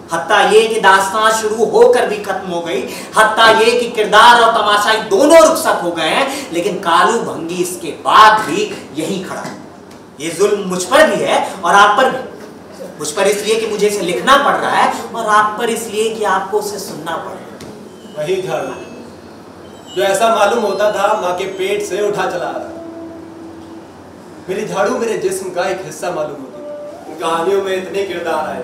हत्ता ये कि दास्तान शुरू होकर भी खत्म हो गई, हत्ता ये कि किरदार और तमाशाई दोनों रुखसत हो गए हैं, लेकिन कालू भंगी इसके बाद भी यहीं खड़ा है। ये जुल्म मुझ पर भी है और आप पर भी। मुझ पर इसलिए कि मुझे इसे लिखना पड़ रहा है, और आप पर इसलिए कि आपको उसे सुनना पड़ रहा है। वही झाड़ू जो ऐसा मालूम होता था माँ के पेट से उठा चला रहा। मेरी झाड़ू मेरे जिस्म का एक हिस्सा मालूम होती थी। उन कहानियों में इतने किरदार आए,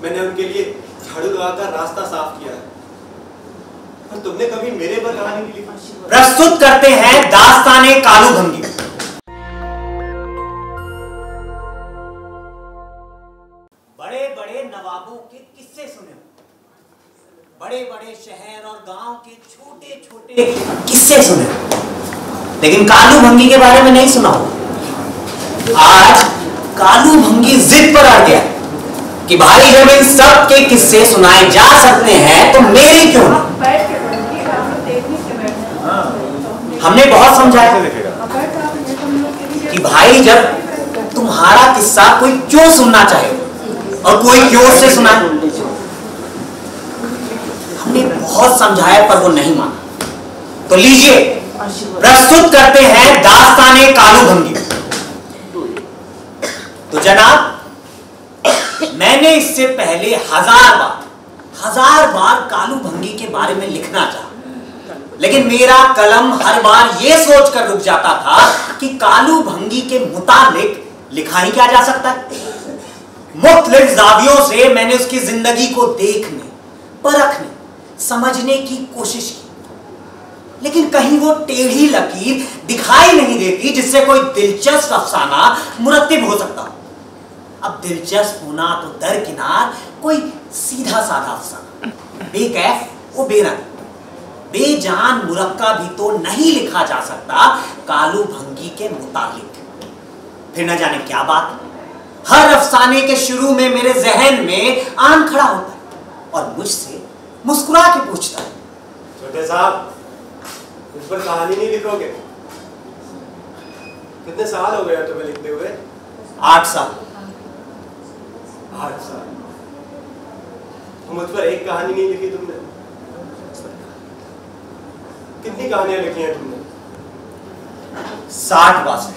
मैंने उनके लिए झाड़ू लगाकर रास्ता साफ किया है, पर तुमने कभी मेरे पर कहानी नहीं लिखी। प्रस्तुत करते हैं दास्ताने कालू भंगी। बड़े बड़े नवाबों के किस्से सुने, बड़े बड़े शहर और गांव के छोटे छोटे किस्से सुने, लेकिन कालू भंगी के बारे में नहीं सुना। आज कालू भंगी जिद पर अड़ गया कि भाई जब इन सब के किस्से सुनाए जा सकते हैं तो मेरे क्यों ना। हमने बहुत समझाया कि भाई जब तुम्हारा किस्सा कोई क्यों सुनना चाहे और कोई क्यों से सुनाए। हमने बहुत समझाया पर वो नहीं माना। तो लीजिए प्रस्तुत करते हैं दास्ताने कालू भंगी। तो जनाब, मैंने इससे पहले हजार बार कालू भंगी के बारे में लिखना चाहा, लेकिन मेरा कलम हर बार यह सोचकर रुक जाता था कि कालू भंगी के मुताबिक लिखा ही क्या जा सकता है। मुख्तलिफ जावियों से मैंने उसकी जिंदगी को देखने, परखने, समझने की कोशिश की, लेकिन कहीं वो टेढ़ी लकीर दिखाई नहीं देती जिससे कोई दिलचस्प अफसाना मुरत्तिब हो सकता। अब दिलचस्प होना तो दरकिनार, कोई सीधा साधा अफसाना, बेकैफ वो बेरंग, बेजान मुरक्का भी तो नहीं लिखा जा सकता कालू भंगी के मुताबिक। फिर न जाने क्या बात, हर अफसाने के शुरू में मेरे जहन में आन खड़ा होता है और मुझसे मुस्कुरा के पूछता है, छोटे साहब इस पर कहानी नहीं लिखोगे? कितने साल हो गए तुम्हें लिखते हुए? 8 साल। 8 साल। मुझ पर एक कहानी नहीं लिखी तुमने? कितनी कहानियां लिखी हैं तुमने? 60-62।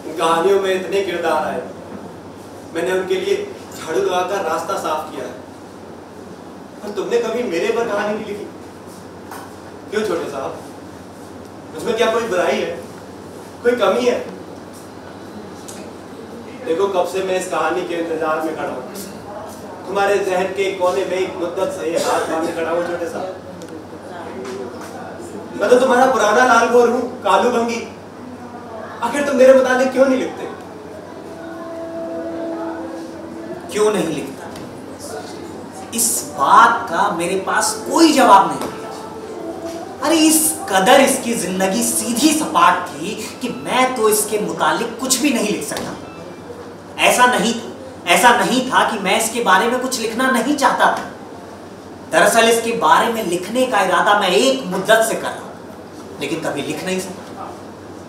इन कहानियों में इतने किरदार आए, मैंने उनके लिए झाड़ू लगाकर रास्ता साफ किया है, पर तुमने कभी मेरे पर कहानी नहीं लिखी। क्यों छोटे साहब? उसमें क्या कोई बुराई है, कोई कमी है? देखो कब से मैं इस कहानी के इंतजार में खड़ा हूँ। तुम्हारे जहन के कोने में एक मुद्दत से हाथ मारने खड़ा हूँ छोटे साहब। मैं तो तुम्हारा पुराना लाल गोर हूँ, कालू भंगी। आखिर तुम मेरे मुताबिक क्यों नहीं लिखते? क्यों नहीं लिखता, इस बात का मेरे पास कोई जवाब नहीं। अरे इस कदर इसकी जिंदगी सीधी सपाट थी कि मैं तो इसके मुतालिक कुछ भी नहीं लिख सकता। ऐसा नहीं था कि मैं इसके बारे में कुछ लिखना नहीं चाहता था। दरअसल इसके बारे में लिखने का इरादा मैं एक मुद्दत से कर रहा हूं, लेकिन कभी लिख नहीं सका।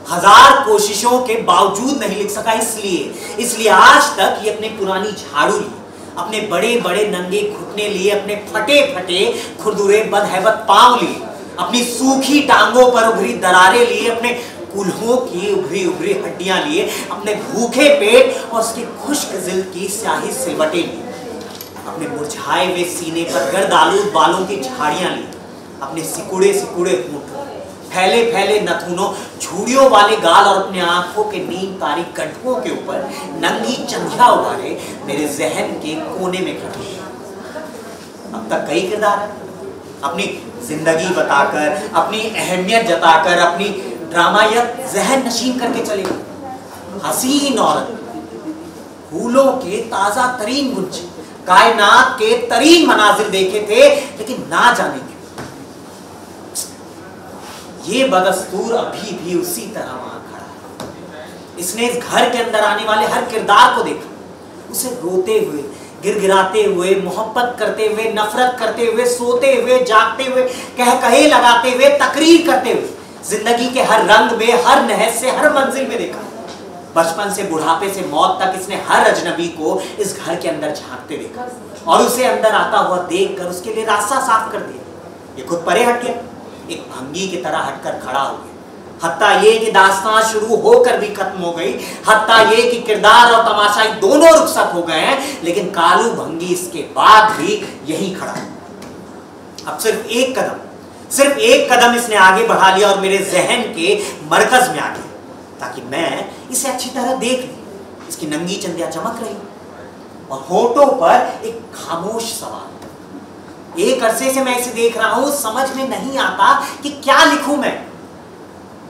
1000 कोशिशों के बावजूद नहीं लिख सका। इसलिए आज तक ये अपनी पुरानी झाड़ू लिए, अपने बड़े बड़े नंगे घुटने लिए, अपने फटे फटे खुरदुरे बदहैबत पांव लिए, अपनी सूखी टांगों पर उभरी दरारें लिए, अपने कुल्हों की उभरी उभरी हड्डियां लिए, अपने भूखे पेट और उसके खुश्क जिल की स्याही सिलवटें लिए, अपने मुरझाए हुए सीने पर गर्दालूद बालों की झाड़ियां ली, अपने सिकुड़े सिकुड़े होंठों, फैले फैले नथुनों, झुड़ियों वाले गाल और अपने आंखों के नीमकारी गड्ढों के ऊपर नंगी चंदिया उभारे मेरे जहन के कोने में खड़े। अब तक कई किरदार है, अपनी जिंदगी बताकर, अपनी अहमियत जताकर, अपनी ड्रामायत जहन नशीन करके चले गए। हसीन औरत, फूलों के ताजा तरीन गुंचे, कायनात के तरीन मनाजिर देखे थे, लेकिन ना जाने क्यों ये बदस्तूर अभी भी उसी तरह वहां खड़ा है। इसने इस घर के अंदर आने वाले हर किरदार को देखा, उसे रोते हुए, गिरगिराते हुए, मोहब्बत करते हुए, नफरत करते हुए, सोते हुए, जागते हुए, कह कहे लगाते हुए, तकरीर करते हुए, जिंदगी के हर रंग में, हर नहज से, हर मंजिल में देखा। बचपन से बुढ़ापे से मौत तक इसने हर अजनबी को इस घर के अंदर झांकते देखा और उसे अंदर आता हुआ देखकर उसके लिए रास्ता साफ कर दिया। ये खुद परे हट गया, एक भंगी की तरह हटकर खड़ा हो गया। हत्ता ये कि दास्तान शुरू होकर भी खत्म हो गई, हत्ता ये कि किरदार और तमाशाई दोनों रुखसत हो गए हैं, लेकिन कालू भंगी इसके बाद भी यहीं खड़ा है। अब सिर्फ एक कदम इसने आगे बढ़ा लिया और मेरे जहन के मरकज में आ गया, ताकि मैं इसे अच्छी तरह देख लूं। इसकी नंगी चंदियां चमक रही और होठों पर एक खामोश सवाल। एक अरसे से मैं इसे देख रहा हूं, समझ में नहीं आता कि क्या लिखूं मैं,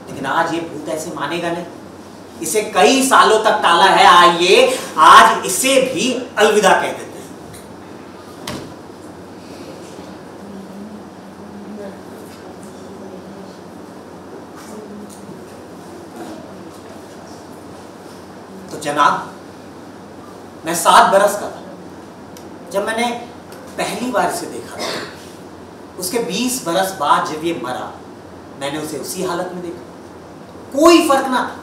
लेकिन आज ये भूत ऐसे मानेगा नहीं। इसे कई सालों तक टाला है, आइए आज इसे भी अलविदा कह देते हैं। तो जनाब, मैं 7 बरस का था जब मैंने पहली बार इसे देखा था। उसके 20 बरस बाद जब ये मरा, मैंने उसे उसी हालत में देखा। कोई फर्क ना था,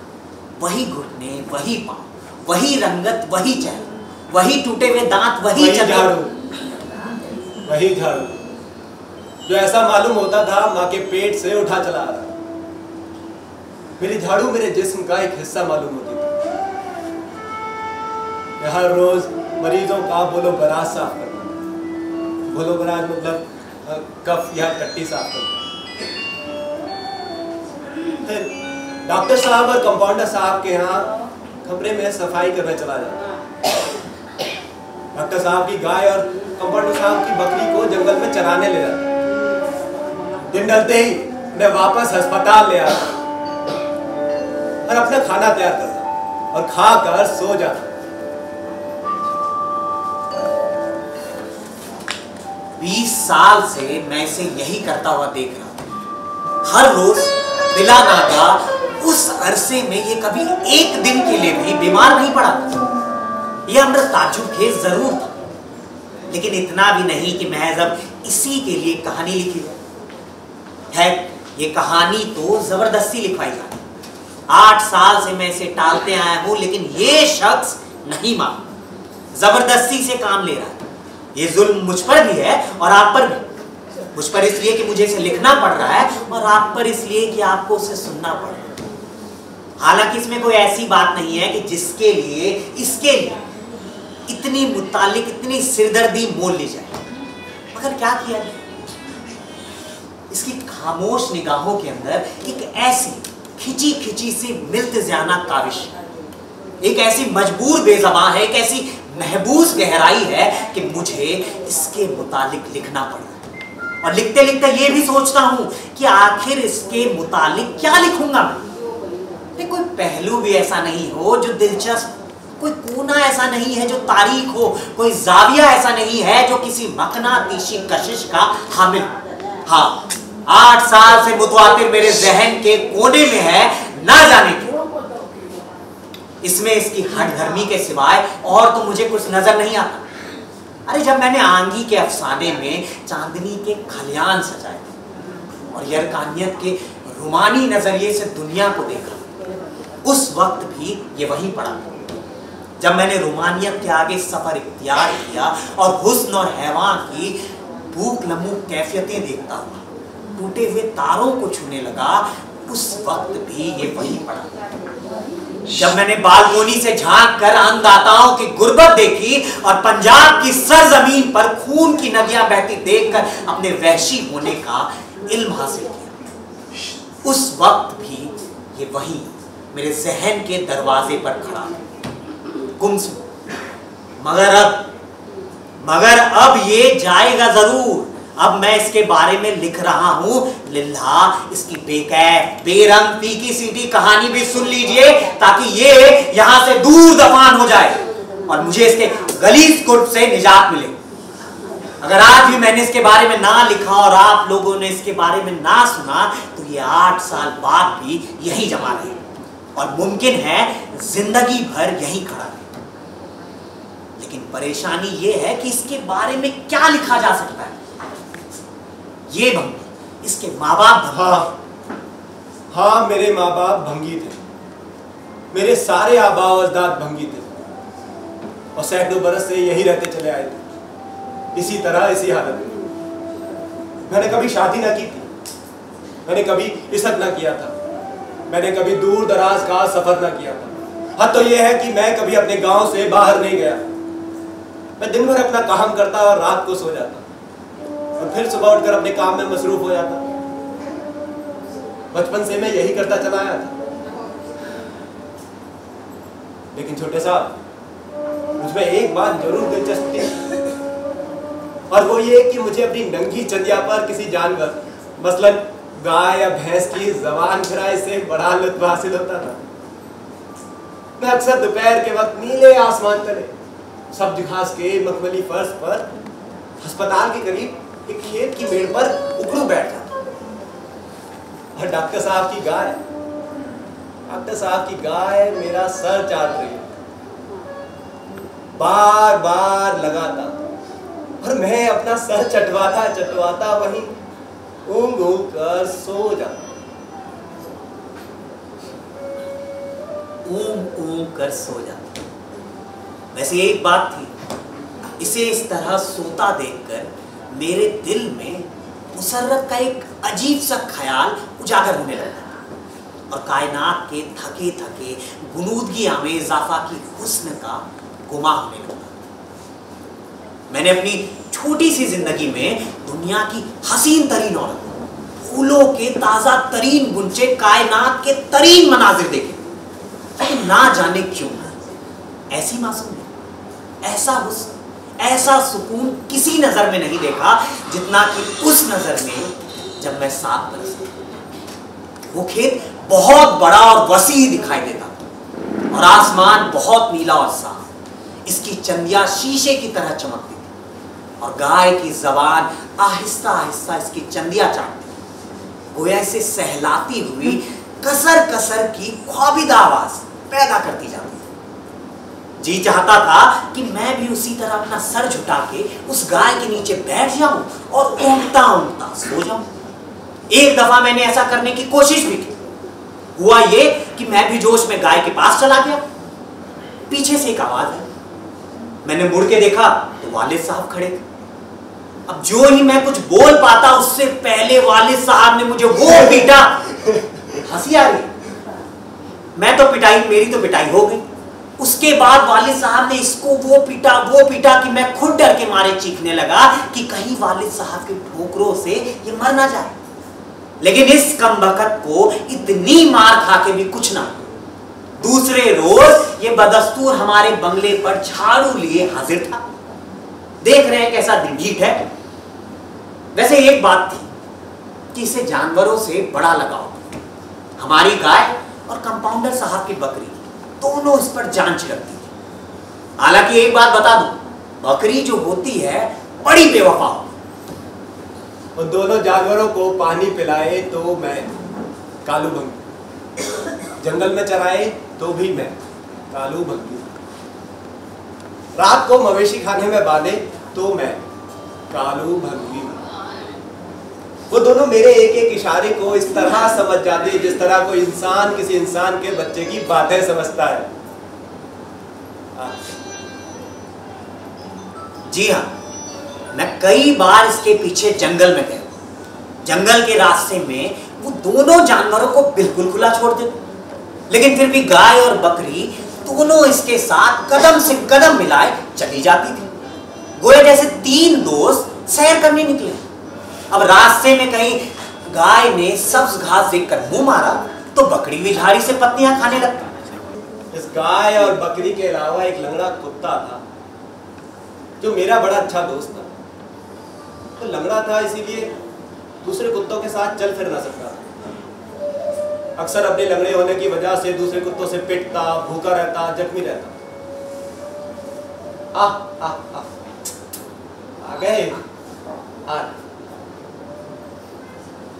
वही घुटने, वही पांव, वही रंगत, वही चेहरा, वही टूटे हुए दांत, वही झाड़ू, वही झाड़ू जो ऐसा मालूम होता था माँ के पेट से उठा चला रहा। मेरी झाड़ू मेरे जिस्म का एक हिस्सा मालूम होती थी। हर रोज मरीजों का बोलो-बराज साफ करता। बोलो-बराज मतलब कफ या टट्टी साफ करता। डॉक्टर साहब और कंपाउंडर साहब के यहाँ कमरे में सफाई करने चला जाता। डॉक्टर साहब की गाय और कंपाउंडर साहब की बकरी को जंगल में चराने ले जाता। दिन ढलते ही मैं वापस अस्पताल ले आता और अपना खाना तैयार करता और खाकर सो जाता। 20 साल से मैं इसे यही करता हुआ देख रहा था। हर रोज बिला नागा उस अरसे में ये कभी एक दिन के लिए भी बीमार नहीं पड़ा। यह अमृत ताज्जुब खेज जरूर था, लेकिन इतना भी नहीं कि महज अब इसी के लिए कहानी लिखी है। ये कहानी तो जबरदस्ती लिखवाई जाती। 8 साल से मैं इसे टालते आया हूं, लेकिन ये शख्स नहीं मान, जबरदस्ती से काम ले रहा है। ये जुल्म मुझ पर भी है और आप पर भी। मुझ पर इसलिए कि मुझे इसे लिखना पड़ रहा है, और आप पर इसलिए कि आपको उसे सुनना पड़ रहा है। हालांकि इसमें कोई ऐसी बात नहीं है कि जिसके लिए इसके लिए इतनी मुतालिक, इतनी सिरदर्दी मोल ली जाए। मगर क्या किया जाए? इसकी खामोश निगाहों के अंदर एक ऐसी खिंची खिंची सी मिल्तज़ाना काविश, एक ऐसी मजबूर बेज़बान है, एक ऐसी महबूस गहराई है कि मुझे इसके मुतालिक लिखना पड़ा। और लिखते लिखते ये भी सोचता हूं कि आखिर इसके मुतालिक क्या लिखूंगा मैं। कोई पहलू भी ऐसा नहीं हो जो दिलचस्प, कोई कोना ऐसा नहीं है जो तारीख हो, कोई जाविया ऐसा नहीं है जो किसी मकनातीशी कशिश का हामिल। हाँ, 8 साल से मुतवातिर मेरे जहन के कोने में है, ना जाने क्यों। इसमें इसकी हठधर्मी के सिवाय और तो मुझे कुछ नजर नहीं आता। अरे जब मैंने आंगी के अफसाने में चांदनी के खलियान सजाए और यरकानियत के रुमानी नजरिए से दुनिया को देखा, उस वक्त भी ये वहीं पड़ा। जब मैंने रुमानियत के आगे सफर इख्तियार किया और हुस्न और हैवान की भूख लमूक कैफियतें देखता हुआ टूटे हुए तारों को छूने लगा, उस वक्त भी ये वहीं पड़ा। जब मैंने बालकोनी से झांक कर अन्नदाताओं की गुर्बत देखी और पंजाब की सरजमीन पर खून की नदियां बहती देखकर अपने वहशी होने का इल्म हासिल किया, उस वक्त भी ये वहीं मेरे जहन के दरवाजे पर खड़ा गुमसुम। मगर अब ये जाएगा जरूर। अब मैं इसके बारे में लिख रहा हूं, लिल्ला इसकी बेकैफ बेरंग फीकी सीधी कहानी भी सुन लीजिए, ताकि ये यहां से दूर दफान हो जाए और मुझे इसके गलीज कुर्ब से निजात मिले। अगर आज भी मैंने इसके बारे में ना लिखा और आप लोगों ने इसके बारे में ना सुना, तो ये 8 साल बाद भी यही जमा रहे और मुमकिन है जिंदगी भर यहीं खड़ा रहे। लेकिन परेशानी ये है कि इसके बारे में क्या लिखा जा सकता है। ये भंगी, इसके माँ बाप। हाँ, मेरे माँ बाप भंगी थे। मेरे सारे आबा और अजदाद भंगी थे और सैकड़ों बरस से यही रहते चले आए थे, इसी तरह, इसी हालत में। मैंने कभी शादी ना की थी, मैंने कभी इज़्ज़त ना किया था, मैंने कभी दूर दराज का सफर ना किया था। हद तो यह है कि मैं कभी अपने गांव से बाहर नहीं गया। मैं दिन भर अपना काम करता और रात को सो जाता और फिर सुबह उठकर अपने काम में मसरूफ हो जाता। बचपन से मैं यही करता चला आया था। लेकिन छोटे साहब, मुझमें एक बात जरूर दिलचस्प थी और वो ये कि मुझे अपनी नंगी चंदिया पर किसी जानवर, मसलन गाय या भैंस की जबान फिराए से बड़ा लुत्फ हासिल होता था। मैं अक्सर दोपहर के वक्त नीले आसमान तले, सब्ज घास के मखमली फर्श पर, अस्पताल के करीब एक खेत की मेड़ पर उकड़ू बैठ जाता और डॉक्टर साहब की गाय मेरा सर चाट रही है, बार बार लगातार, और मैं अपना सर चटवाता वहीं ऊँग कर सो जाता। ऊँग कर सो जाता। वैसे एक बात थी, इसे इस तरह सोता देखकर मेरे दिल में मुसर्रत का एक अजीब सा ख्याल उजागर होने लगा और कायनात के थके थके गुनूदगियां में इजाफा की हुस्न का गुमा होने लगा। मैंने अपनी छोटी सी जिंदगी में दुनिया की हसीन तरीन औरत, फूलों के ताजा तरीन गुंचे, कायनात के तरीन मनाजिर देखे, लेकिन ना जाने क्यों ऐसी मासूमियत, ऐसा हुस्न, ऐसा सुकून किसी नजर में नहीं देखा जितना कि उस नजर में जब मैं 7 बरस था। वो खेत बहुत बड़ा और वसी दिखाई देता और आसमान बहुत नीला और साफ। इसकी चंदिया शीशे की तरह चमकती थी और गाय की जबान आहिस्ता आहिस्ता इसकी चंदिया चाटती, गोया इसे सहलाती हुई कसर कसर की ख्वाबिदा आवाज पैदा करती जाती। जी चाहता था कि मैं भी उसी तरह अपना सर झुका के उस गाय के नीचे बैठ जाऊं और ऊँगता ऊँगता सो जाऊं। एक दफा मैंने ऐसा करने की कोशिश भी की। हुआ ये कि मैं भी जोश में गाय के पास चला गया। पीछे से एक आवाज आई। मैंने मुड़ के देखा तो वालिद साहब खड़े थे। अब जो ही मैं कुछ बोल पाता उससे पहले वालिद साहब ने मुझे वो पीटा। हंसी आ रही, मैं तो पिटाई, मेरी तो पिटाई हो गई। उसके बाद वालिद साहब ने इसको वो पीटा कि मैं खुद डर के मारे चीखने लगा कि कहीं वालिद साहब के ठोकरों से ये मर ना जाए। लेकिन इस कमबख्त को इतनी मार खा के भी कुछ ना। दूसरे रोज ये बदस्तूर हमारे बंगले पर झाड़ू लिए हाजिर था। देख रहे हैं कैसा ढीठ है। वैसे एक बात थी कि इसे जानवरों से बड़ा लगाव। हमारी गाय और कंपाउंडर साहब की बकरी दोनों इस पर जान छिड़कती थी। हालांकि एक बात बता दूं, बकरी जो होती है बड़ी बेवफा होती। और दोनों जानवरों को पानी पिलाए तो मैं कालू भंगी, जंगल में चराए तो भी मैं कालू भंगी, रात को मवेशी खाने में बांधे तो मैं कालू भंगी। वो दोनों मेरे एक एक इशारे को इस तरह समझ जाते जिस तरह कोई इंसान किसी इंसान के बच्चे की बातें समझता है। जी हाँ, मैं कई बार इसके पीछे जंगल में गया। जंगल के रास्ते में वो दोनों जानवरों को बिल्कुल खुला छोड़ देते, लेकिन फिर भी गाय और बकरी दोनों इसके साथ कदम से कदम मिलाए चली जाती थी, गोया जैसे 3 दोस्त सैर करने निकले। अब रास्ते में कहीं गाय ने सब्ज घास देखकर मुंह मारा तो बकरी भी झाड़ी से पत्तियां खाने लगती। इस गाय और बकरी के अलावा एक लंगड़ा कुत्ता था जो मेरा बड़ा अच्छा दोस्त था। तो लंगड़ा था इसीलिए दूसरे कुत्तों के साथ चल फिर ना सकता। अक्सर अपने लंगड़े होने की वजह से दूसरे कुत्तों से पिटता, भूखा रहता, जख्मी रहता। आ गए।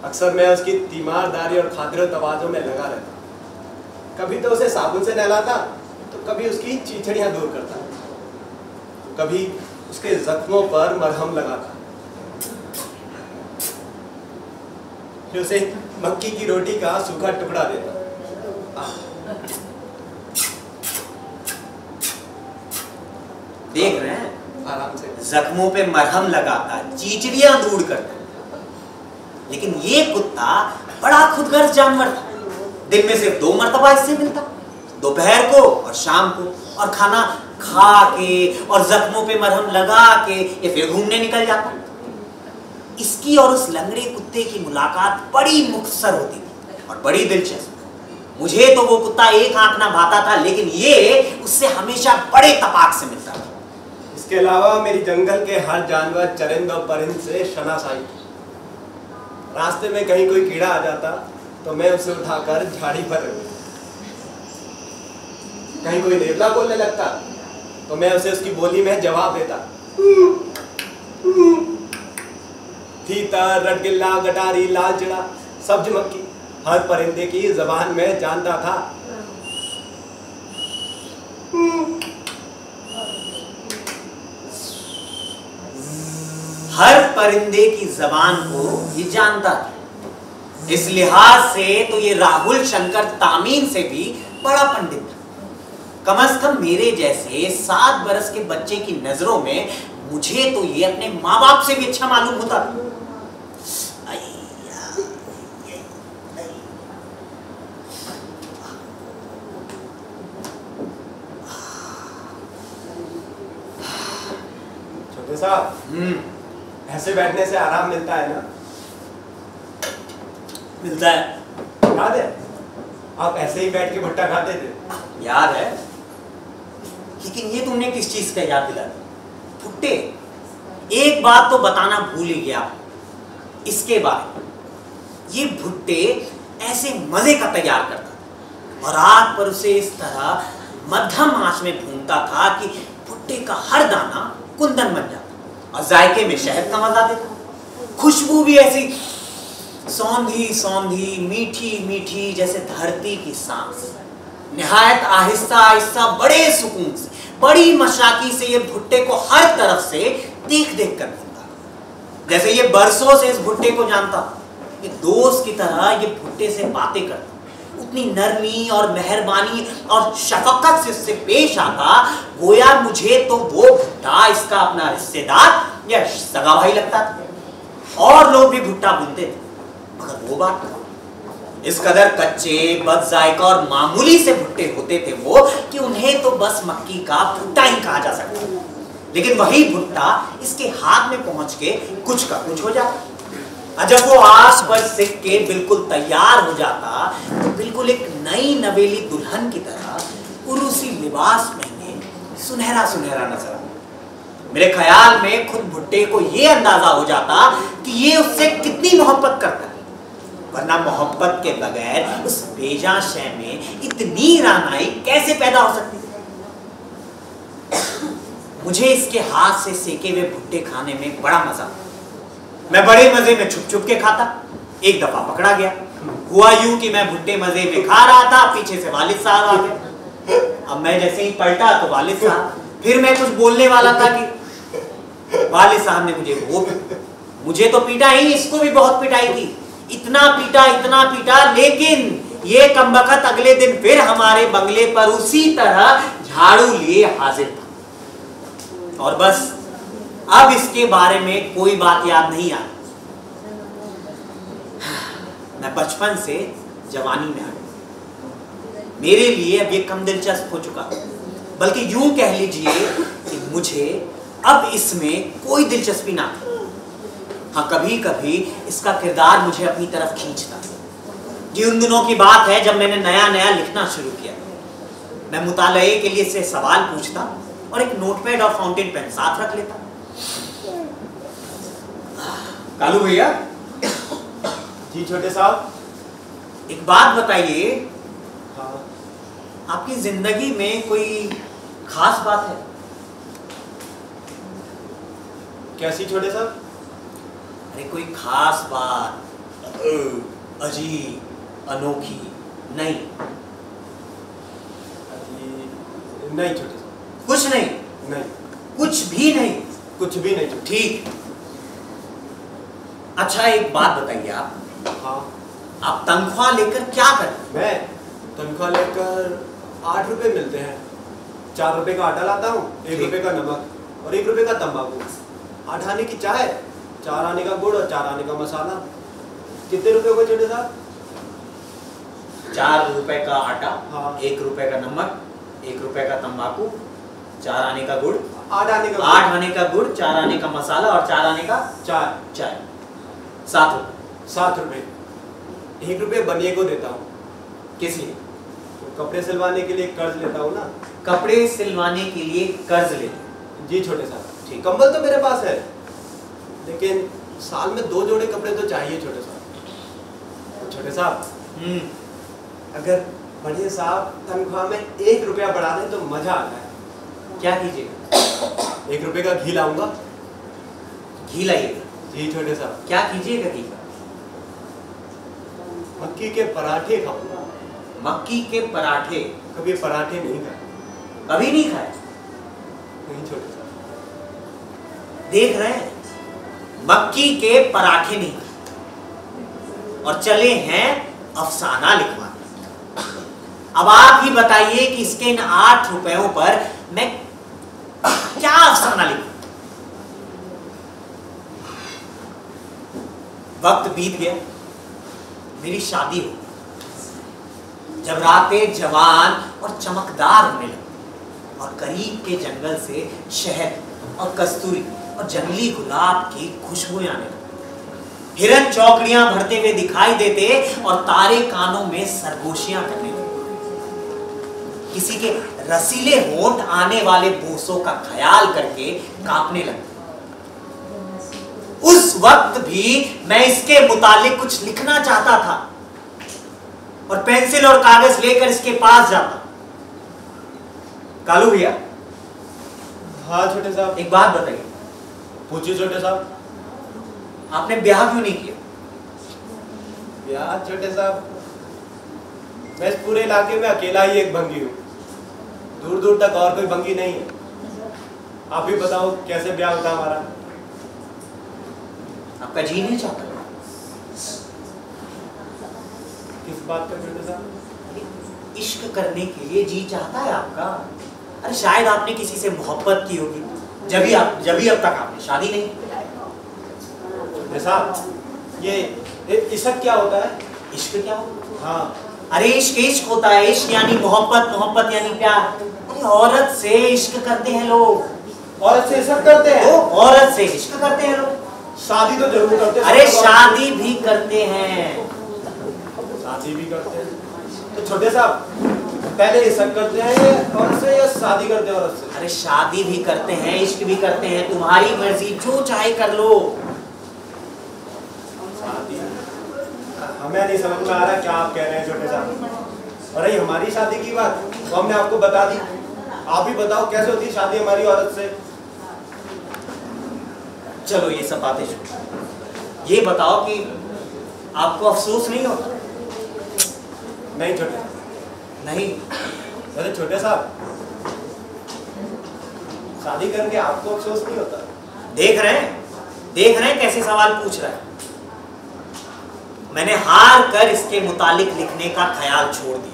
अक्सर मैं उसकी तीमारदारी और खातिरो तवाज़ो में लगा रहता। कभी तो उसे साबुन से नहलाता तो कभी उसकी चीचड़ियां दूर करता, कभी उसके जख्मों पर मरहम लगाता, फिर उसे मक्की की रोटी का सूखा टुकड़ा देता। देख रहे हैं, आराम से। जख्मों पे मरहम लगाता, चीचड़ियां दूर करता। लेकिन ये कुत्ता बड़ा खुदगर्ज जानवर था। दिन में सिर्फ 2 मरतबा इससे मिलता, दोपहर को और शाम को, और खाना खा के और जख्मों पे मरहम लगा के ये फिर घूमने निकल जाता। इसकी और उस लंगड़े कुत्ते की मुलाकात बड़ी मुख्तसर होती थी और बड़ी दिलचस्प। मुझे तो वो कुत्ता एक आंख ना भाता था, लेकिन ये उससे हमेशा बड़े तपाक से मिलता था। इसके अलावा मेरी जंगल के हर जानवर, चरिंद और परिंद से शनासाई। रास्ते में कहीं कोई कीड़ा आ जाता तो मैं उसे उठाकर झाड़ी पर रख देता। कहीं कोई नेवला बोलने लगता तो मैं उसे उसकी बोली में जवाब देता। तीतर, रटगिल्ला, गटारी, लाल चिड़ा, सब्ज मक्खी, हर परिंदे की जबान में जानता था। हर परिंदे की जबान को ये जानता था। इस लिहाज से तो ये राहुल शंकर तामीन से भी बड़ा पंडित था। कम से कम मेरे जैसे 7 बरस के बच्चे की नजरों में मुझे तो ये अपने माँ बाप से भी अच्छा मालूम होता था। छोटे साहब, ऐसे बैठने से आराम मिलता है ना? मिलता है। याद है आप ऐसे ही बैठ के भुट्टा खाते थे? याद है, लेकिन ये तुमने किस चीज का याद दिला? भुट्टे। एक बात तो बताना भूल ही गया इसके बारे में। ये भुट्टे ऐसे मजे का तैयार करता था और आग पर उसे इस तरह मध्यम आंच में भूनता था कि भुट्टे का हर दाना कुंदन बन जाता और जायके में शहद का मजा देता। खुशबू भी ऐसी सौंधी सौंधी, मीठी मीठी, जैसे धरती की सांस। निहायत आहिस्ता आहिस्ता, बड़े सुकून से, बड़ी मशाकी से ये भुट्टे को हर तरफ से देख देख कर भूनता, जैसे ये बरसों से इस भुट्टे को जानता। ये दोस्त की तरह ये भुट्टे से बातें करता, उतनी नरमी और मेहरबानी और शफकत से इससे पेश आता गोया मुझे तो वो भुट्टा इसका अपना रिश्तेदार या सगा भाई लगता था। और लोग भी भुट्टा भूनते थे, मगर वो बात इस कदर कच्चे, बदजायका और मामूली से भुट्टे होते थे वो कि उन्हें तो बस मक्की का भुट्टा ही कहा जा सकता। लेकिन वही भुट्टा इसके हाथ में पहुंच के कुछ का कुछ हो जाता। जब वो आग पर सिक के बिल्कुल तैयार हो जाता तो बिल्कुल एक नई नवेली दुल्हन की तरह उरूसी लिबास पहने सुनहरा सुनहरा नजर आता। मेरे ख्याल में खुद भुट्टे को ये अंदाजा हो जाता कि ये उससे कितनी मोहब्बत करता है, वरना मोहब्बत के बगैर उस बेजान शय में इतनी रानाई कैसे पैदा हो सकती है। मुझे इसके हाथ से सेके हुए भुट्टे खाने में बड़ा मजा। मैं बड़े मजे में छुप छुप के खाता। एक दफा पकड़ा गया। हुआ यूं कि मैं भुट्टे मजे में खा रहा था, पीछे से वालिद साहब आ गए। अब मैं जैसे ही पलटा तो वालिद साहब, फिर मैं कुछ बोलने वाला था कि वालिद साहब ने मुझे तो पीटा ही, इसको भी बहुत पिटाई की। इतना पीटा, लेकिन ये कमबख्त अगले दिन फिर हमारे बंगले पर उसी तरह झाड़ू लिए हाजिर था। और बस अब इसके बारे में कोई बात याद नहीं आती। मैं बचपन से जवानी में आ गया। मेरे लिए अब ये कम दिलचस्प हो चुका, बल्कि यूं कह लीजिए कि मुझे अब इसमें कोई दिलचस्पी ना थी। हाँ, कभी कभी इसका किरदार मुझे अपनी तरफ खींचता। ये उन दिनों की बात है जब मैंने नया नया लिखना शुरू किया। मैं मुताले के लिए इससे सवाल पूछता और एक नोटपैड और फाउंटेन पेन साथ रख लेता। कालू भैया। जी छोटे साहब। एक बात बताइए। हाँ। आपकी जिंदगी में कोई खास बात है? कैसी छोटे साहब? अरे कोई खास बात, अजीब, अनोखी? नहीं। नहीं छोटे साहब। कुछ नहीं? नहीं। कुछ भी नहीं? कुछ भी नहीं। ठीक। अच्छा एक बात बताइए आप। हाँ। आप तनख्वाह लेकर क्या करते? मैं तनख्वाह लेकर 8 रुपए मिलते हैं। 4 रुपए का आटा लाता हूँ, 1 रुपए का नमक और 1 रुपए का तंबाकू, 8 आने की चाय, 4 आने का गुड़ और 4 आने का मसाला। कितने रुपए हो गए छोटे साहब? 4 रुपए का आटा, हाँ। 1 रुपए का नमक, 1 रुपए का तंबाकू, 4 आने का गुड़, 8 आने का 8 आने का गुड़, 4 आने का मसाला और 4 आने का चाय। 7 रुपए। 7 रुपए। 1 रुपए बनिए को देता हूँ। किस लिए? तो कपड़े सिलवाने के लिए कर्ज लेता हूँ ना। कपड़े सिलवाने के लिए कर्ज लेते? जी छोटे साहब। ठीक। कंबल तो मेरे पास है, लेकिन साल में 2 जोड़े कपड़े तो चाहिए छोटे साहब। छोटे साहब, अगर बड़े साहब तनख्वाह में 1 रुपया बढ़ा दें तो मजा आता है। क्या कीजिएगा? 1 रुपए का घी लाऊंगा। घी लाइएगा? जी छोटे साहब। क्या कीजिएगा घी का? मक्की के पराठे खाऊंगा। मक्की के पराठे? कभी पराठे नहीं खाए। कभी नहीं खाए? नहीं छोटे साहब। देख रहे हैं, मक्की के पराठे नहीं खाए और चले हैं अफसाना लिखवाने। अब आप ही बताइए कि इसके इन 8 रुपयों पर मैं क्या अफसाना लिखूं? वक्त बीत गया, मेरी शादी हो, जब रातें जवान और चमकदार होने लगी और करीब के जंगल से शहद और कस्तूरी और जंगली गुलाब की खुशबुएं आने लगी। हिरन चौकड़ियां भरते हुए दिखाई देते और तारे कानों में सरगोशियां करने लगे। किसी के रसीले होंठ आने वाले बोसों का ख्याल करके कांपने लगे। उस वक्त भी मैं इसके मुतालिक कुछ लिखना चाहता था और पेंसिल और कागज लेकर इसके पास जाता। कालू भैया। हाँ छोटे साहब। एक बात बताइए। पूछिए छोटे साहब। आपने ब्याह क्यों नहीं किया? ब्याह छोटे साहब, मैं इस पूरे इलाके में अकेला ही एक भंगी हूँ। दूर दूर तक और कोई भंगी नहीं है। आप ही बताओ कैसे ब्याह होता हमारा? आपका जी नहीं चाहता? किस बात का छोटे साहब? इश्क करने के लिए जी चाहता है आपका? अरे शायद आपने किसी से मोहब्बत की होगी, जब अब तक आपने शादी नहीं की। छोटे साहब, ये इश्क क्या होता है? इश्क क्या होता है? हाँ। अरे इश्क होता है। इश्क यानी मोहब्बत, मोहब्बत यानी प्यार। अरे औरत से इश्क करते हैं लोग। औरत से इश्क करते हैं? तो औरत से इश्क करते हैं लोग। शादी तो जरूर करते हैं। अरे शादी भी करते हैं। शादी भी करते हैं। तो छोटे साहब, पहले इश्क करते हैं औरत से या शादी करते हैं औरत से? अरे शादी भी करते हैं, इश्क भी करते हैं, तुम्हारी मर्जी, जो चाहे कर लो। शादी हमें नहीं समझ में आ रहा क्या आप कह रहे हैं छोटे साहब। और हमारी शादी की बात तो हमने आपको बता दी। आप ही बताओ कैसे होती है शादी हमारी औरत से? चलो ये सब बातें छोड़ो, ये बताओ कि आपको अफसोस नहीं होता? नहीं छोटे नहीं। अरे छोटे साहब, शादी करके आपको अफसोस नहीं होता? देख रहे हैं कैसे सवाल पूछ रहा है। मैंने हार कर इसके मुतालिक लिखने का ख्याल छोड़ दिया।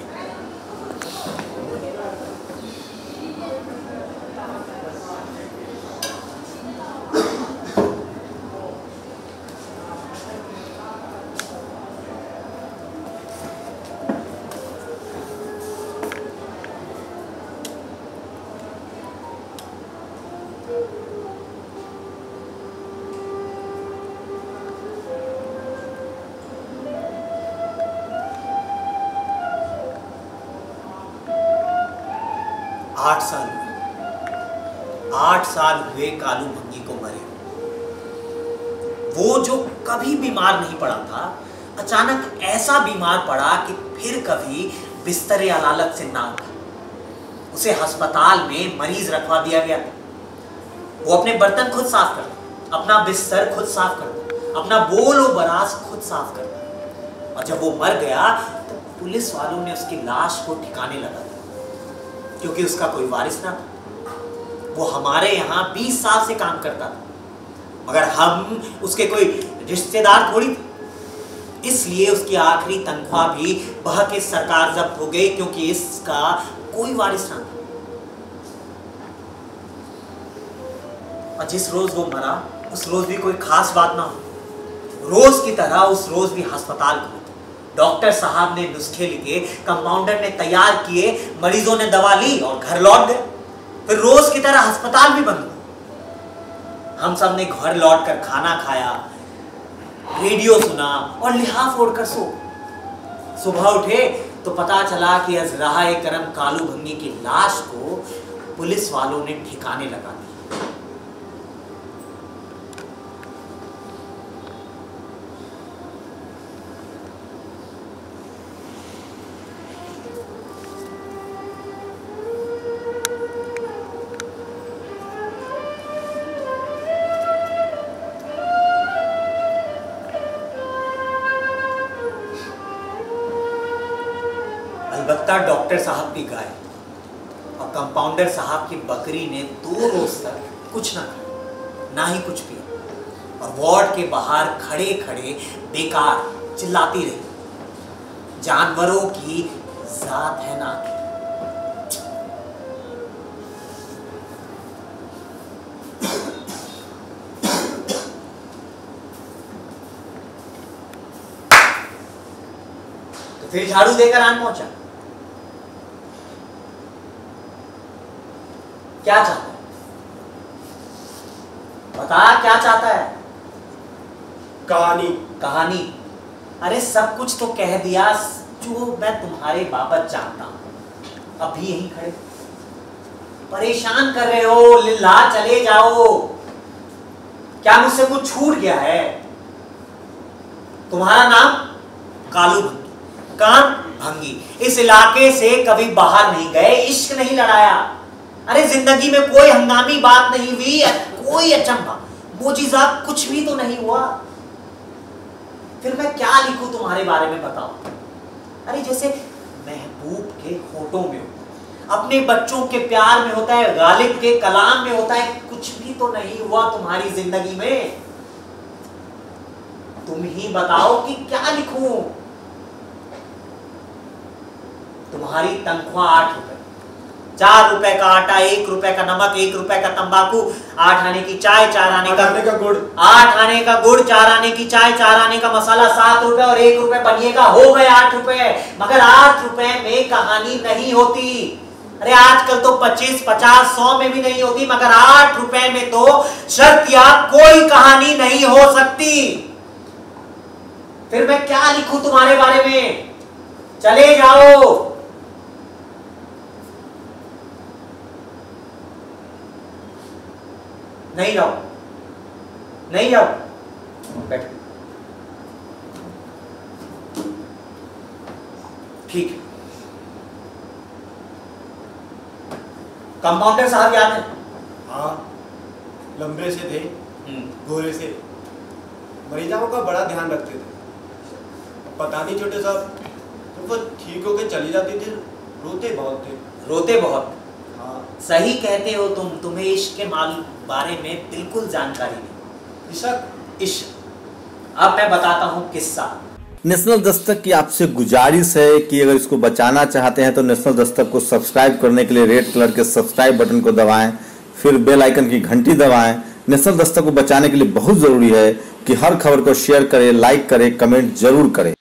आठ साल हुए कालू भंगी को मरे। वो जो कभी बीमार नहीं पड़ा था, अचानक ऐसा बीमार पड़ा कि फिर कभी बिस्तरे अलालत से ना उठा। उसे अस्पताल में मरीज रखवा दिया गया। वो अपने बर्तन खुद साफ करता, अपना बिस्तर खुद साफ करता, अपना बोल और बरास खुद साफ करता। और जब वो मर गया तो पुलिस वालों ने उसकी लाश को ठिकाने लगा, क्योंकि उसका कोई वारिस ना था। वो हमारे यहाँ 20 साल से काम करता था, मगर हम उसके कोई रिश्तेदार थोड़ी थे। इसलिए उसकी आखिरी तनख्वाह भी बह के सरकार जब्त हो गई, क्योंकि इसका कोई वारिस ना था। और जिस रोज वो मरा उस रोज भी कोई खास बात ना हो। रोज की तरह उस रोज भी अस्पताल खुले। डॉक्टर साहब ने नुस्खे लिखे, कंपाउंडर ने तैयार किए, मरीजों ने दवा ली और घर लौट गए। फिर रोज की तरह अस्पताल भी बंद हुआ। हम सब ने घर लौट कर खाना खाया, रेडियो सुना और लिहाफ ओढ़कर सो। सुबह उठे तो पता चला कि अजराहा करम कालू भंगी की लाश को पुलिस वालों ने ठिकाने लगा दिया। अलबत्ता डॉक्टर साहब की गाय और कंपाउंडर साहब की बकरी ने 2 रोज तक कुछ ना खाया, ना ही कुछ पिया और वार्ड के बाहर खड़े खड़े बेकार चिल्लाती रही, जानवरों की जात है ना। तो फिर झाड़ू देकर आन पहुंचा। क्या चाहता है बता, क्या चाहता है? कहानी। कहानी? अरे सब कुछ तो कह दिया जो मैं तुम्हारे बाबत जानता हूं। अभी यहीं खड़े परेशान कर रहे हो। लिल्ला चले जाओ। क्या मुझसे कुछ छूट गया है? तुम्हारा नाम कालू भंगी, काम भंगी। इस इलाके से कभी बाहर नहीं गए, इश्क नहीं लड़ाया। अरे जिंदगी में कोई हंगामी बात नहीं हुई, कोई अचंभा मोजिज़ा कुछ भी तो नहीं हुआ। फिर मैं क्या लिखूं तुम्हारे बारे में बताओ। अरे जैसे महबूब के होठों में होता है, अपने बच्चों के प्यार में होता है, गालिब के कलाम में होता है, कुछ भी तो नहीं हुआ तुम्हारी जिंदगी में। तुम ही बताओ कि क्या लिखूं। तुम्हारी तनख्वाह 8 रुपए, 4 रुपए का आटा, 1 रुपए का नमक, 1 रुपए का तंबाकू, 8 आने की चाय, 4 आने का गुड़, 8 आने का गुड़, 4 आने की चाय, 4 आने का मसाला, 7 रुपए और 1 रुपए बनिए का, हो गए 8 रुपए। मगर 8 रुपए में कहानी नहीं होती। अरे आजकल तो 25, 50, 100 में भी नहीं होती, मगर 8 रुपए में तो शर्त या कोई कहानी नहीं हो सकती। फिर मैं क्या लिखूं तुम्हारे बारे में? चले जाओ। नहीं जाओ, नहीं जाओ, बैठो। ठीक है। कंपाउंडर साहब याद है? हाँ, लंबे से थे, गोरे से, मरीजों का बड़ा ध्यान रखते थे। पता नहीं छोटे साहब, जब वो ठीक होके चली जाती थी रोते बहुत थे। रोते बहुत? हाँ। सही कहते हो तुम। तुम्हें इश्क के बारे में बिल्कुल जानकारी नहीं। इश्क। अब मैं बताता हूँ किस्सा। नेशनल दस्तक की आपसे गुजारिश है कि अगर इसको बचाना चाहते हैं तो नेशनल दस्तक को सब्सक्राइब करने के लिए रेड कलर के सब्सक्राइब बटन को दबाएं, फिर बेल आइकन की घंटी दबाएं। नेशनल दस्तक को बचाने के लिए बहुत जरूरी है कि हर खबर को शेयर करें, लाइक करें, कमेंट जरूर करें।